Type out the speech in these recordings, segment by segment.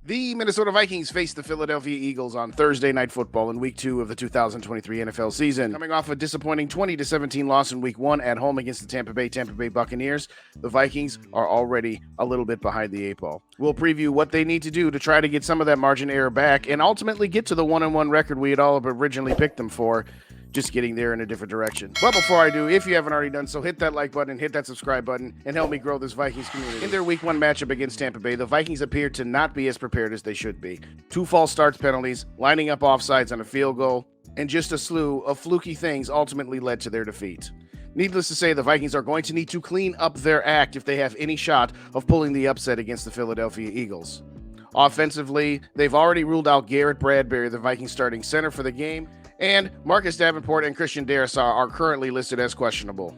The Minnesota Vikings face the Philadelphia Eagles on Thursday Night Football in Week 2 of the 2023 NFL season. Coming off a disappointing 20-17 loss in Week 1 at home against the Tampa Bay Buccaneers, the Vikings are already a little bit behind the eight ball. We'll preview what they need to do to try to get some of that margin error back and ultimately get to the 1-1 record we had all originally picked them for, just getting there in a different direction. But before I do, if you haven't already done so, hit that like button, hit that subscribe button, and help me grow this Vikings community. In their Week 1 matchup against Tampa Bay, the Vikings appeared to not be as prepared as they should be. 2 false starts penalties, lining up offsides on a field goal, and just a slew of fluky things ultimately led to their defeat. Needless to say, the Vikings are going to need to clean up their act if they have any shot of pulling the upset against the Philadelphia Eagles. Offensively, they've already ruled out Garrett Bradbury, the Vikings starting center for the game, and Marcus Davenport and Christian Darrisaw are currently listed as questionable.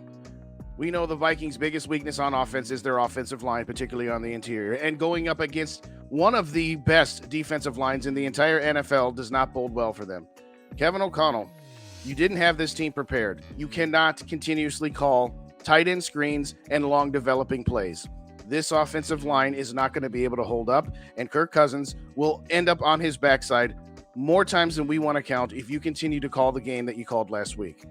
We know the Vikings' biggest weakness on offense is their offensive line, particularly on the interior, and going up against one of the best defensive lines in the entire NFL does not bode well for them. Kevin O'Connell, you didn't have this team prepared. You cannot continuously call tight end screens and long developing plays. This offensive line is not going to be able to hold up, and Kirk Cousins will end up on his backside more times than we want to count if you continue to call the game that you called last week.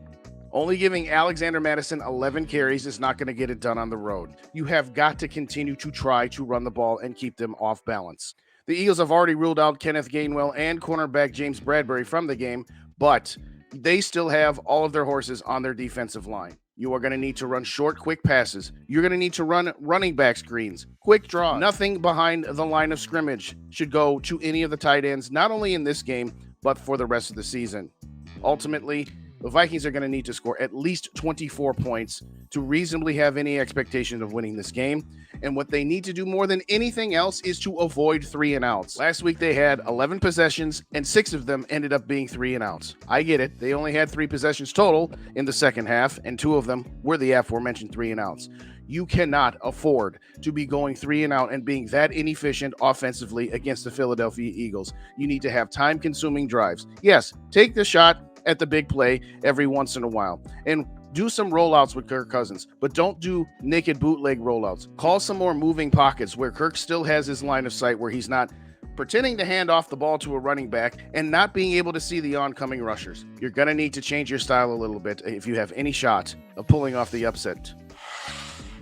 Only giving Alexander Mattison 11 carries is not going to get it done on the road. You have got to continue to try to run the ball and keep them off balance. The Eagles have already ruled out Kenneth Gainwell and cornerback James Bradbury from the game, but they still have all of their horses on their defensive line. You are going to need to run short, quick passes. You're going to need to run running back screens, quick draws. Nothing behind the line of scrimmage should go to any of the tight ends, not only in this game, but for the rest of the season. Ultimately, the Vikings are going to need to score at least 24 points to reasonably have any expectation of winning this game. And what they need to do more than anything else is to avoid 3-and-outs. Last week they had 11 possessions and 6 of them ended up being 3-and-outs. I get it. They only had 3 possessions total in the second half, and 2 of them were the aforementioned 3-and-outs. You cannot afford to be going 3-and-out and being that inefficient offensively against the Philadelphia Eagles. You need to have time-consuming drives. Yes, take the shot at the big play every once in a while and do some rollouts with Kirk Cousins, but don't do naked bootleg rollouts. Call some more moving pockets where Kirk still has his line of sight, where he's not pretending to hand off the ball to a running back and not being able to see the oncoming rushers. You're going to need to change your style a little bit if you have any shot of pulling off the upset.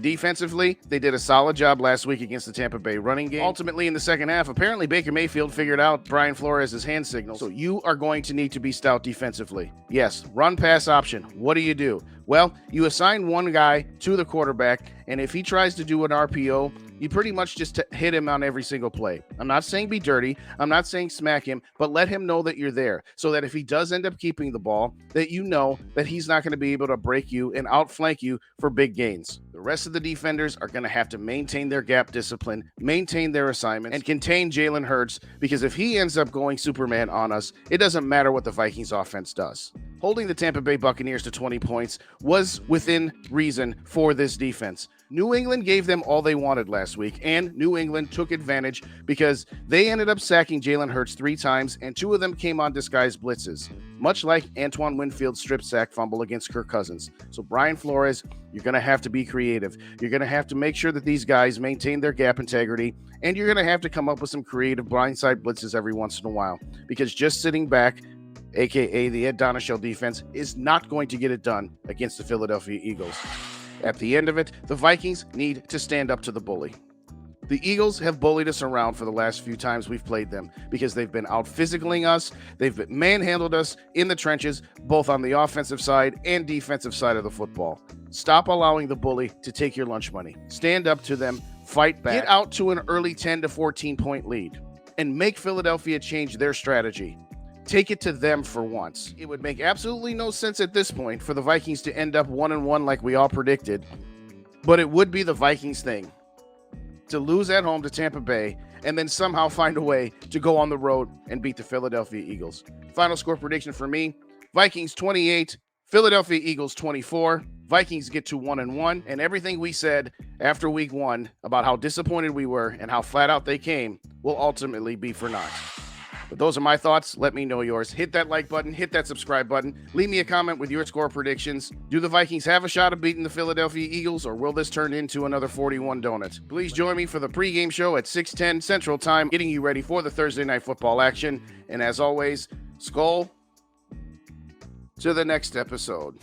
Defensively, they did a solid job last week against the Tampa Bay running game. Ultimately, in the second half, apparently Baker Mayfield figured out Brian Flores' hand signal. So you are going to need to be stout defensively. Yes, run-pass option. What do? Well, you assign one guy to the quarterback, and if he tries to do an RPO, you pretty much just hit him on every single play. I'm not saying be dirty. I'm not saying smack him, but let him know that you're there so that if he does end up keeping the ball, that you know that he's not going to be able to break you and outflank you for big gains. The rest of the defenders are going to have to maintain their gap discipline, maintain their assignments, and contain Jalen Hurts, because if he ends up going Superman on us, it doesn't matter what the Vikings offense does. Holding the Tampa Bay Buccaneers to 20 points was within reason for this defense. New England gave them all they wanted last week, and New England took advantage because they ended up sacking Jalen Hurts 3 times, and 2 of them came on disguised blitzes, much like Antoine Winfield's strip sack fumble against Kirk Cousins. So Brian Flores, you're going to have to be creative. You're going to have to make sure that these guys maintain their gap integrity, and you're going to have to come up with some creative blindside blitzes every once in a while, because just sitting back, aka the Ed Donashell defense, is not going to get it done against the Philadelphia Eagles. At the end of it, the Vikings need to stand up to the bully. The Eagles have bullied us around for the last few times we've played them because they've been out physicaling us, they've manhandled us in the trenches, both on the offensive side and defensive side of the football. Stop allowing the bully to take your lunch money. Stand up to them, fight back, get out to an early 10 to 14 point lead, and make Philadelphia change their strategy. Take it to them for once. It would make absolutely no sense at this point for the Vikings to end up 1-1 like we all predicted, but it would be the Vikings thing to lose at home to Tampa Bay and then somehow find a way to go on the road and beat the Philadelphia Eagles. Final score prediction for me, Vikings 28, Philadelphia Eagles 24. Vikings get to 1-1, and everything we said after week 1 about how disappointed we were and how flat out they came will ultimately be for naught. But those are my thoughts. Let me know yours. Hit that like button, hit that subscribe button. Leave me a comment with your score predictions. Do the Vikings have a shot of beating the Philadelphia Eagles, or will this turn into another 41 donut? Please join me for the pregame show at 6:10 Central Time, getting you ready for the Thursday Night Football action. And as always, SKOL to the next episode.